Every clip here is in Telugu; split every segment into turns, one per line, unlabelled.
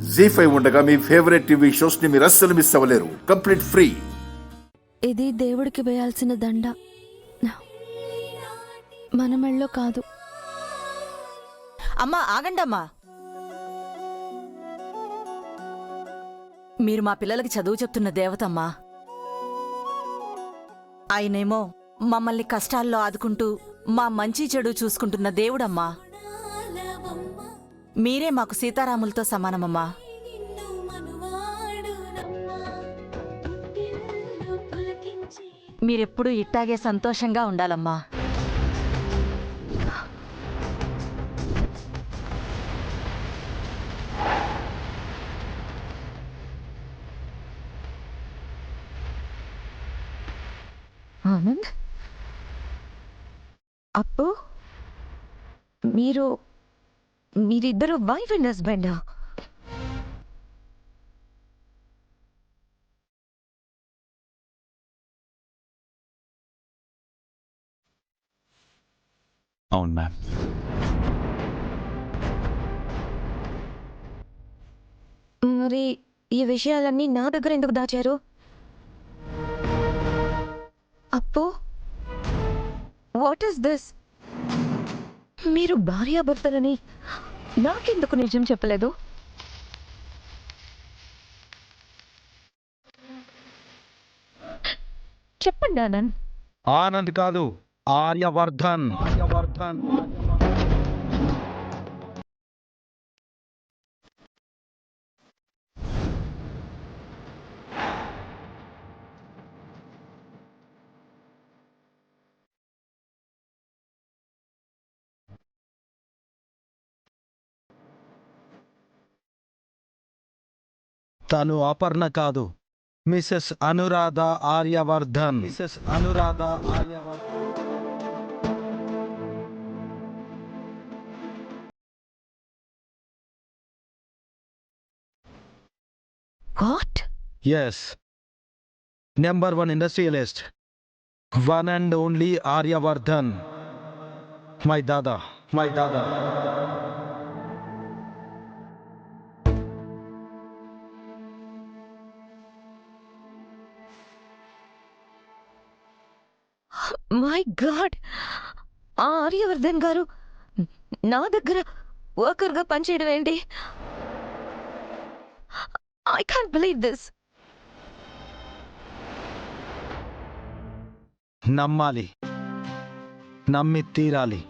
జీ5 ఉండగా మీ ఫేవరెట్ టీవీ షోస్ ని మీరు అస్సలు మిస్ అవ్వలేరు. Complete free.
ఇది దేవుడికి వేయాల్సిన దండ, మన మెళ్ళో కాదు.
అమ్మా ఆగండమ్మా. మీరు మా పిల్లలకి చదువు చెప్తున్న దేవతమ్మా. ఆయనేమో మమ్మల్ని కష్టాల్లో ఆదుకుంటూ మా మంచి చెడు చూసుకుంటున్న దేవుడమ్మా. మీరే మాకు సీతారాములతో సమానమమ్మా. మీరెప్పుడూ ఇట్టాగే సంతోషంగా ఉండాలమ్మా.
ఆనంద్, అప్పు, మీరిద్దరు వైఫ్ అండ్ హస్బెండా?
అవును మ్యామ్.
మరి ఈ విషయాలన్నీ నా దగ్గర ఎందుకు దాచారు? అప్పు, వాట్ ఈస్ దిస్? మీరు భార్యాభర్తలని నాకెందుకు నిజం చెప్పలేదు? చెప్పండి ఆనంద్.
ఆనంద్ కాదు, ఆర్యవర్ధన్. తను అపర్ణ కాదు, Mrs Anuradha Aryavardhan.
What?
Yes, number 1 industrialist, one and only Aryavardhan. My దాదా.
మై గాడ్, ఆర్యవర్ధన్ గారు నా దగ్గర వర్కర్గా పనిచేయడం ఏంటి? I can't believe this.
నమ్మాలి, నమ్మి తీరాలి.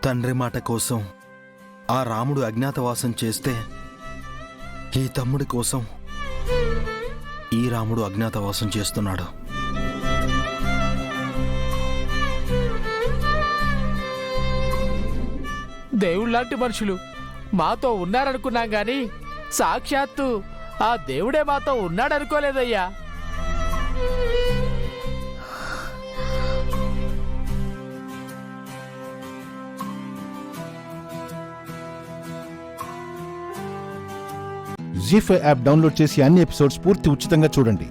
తండ్రి మాట కోసం ఆ రాముడు అజ్ఞాతవాసం చేస్తే, ఈ తమ్ముడి కోసం ఈ రాముడు అజ్ఞాతవాసం చేస్తున్నాడు.
దేవుళ్ళలాంటి మనుషులు మాతో ఉన్నారనుకున్నాం గాని సాక్షాత్తు ఆ దేవుడే మాతో ఉన్నాడనుకోలేదయ్యా.
జీ5 యాప్ డౌన్లోడ్ చేసి అన్ని ఎపిసోడ్స్ పూర్తి ఉచితంగా చూడండి.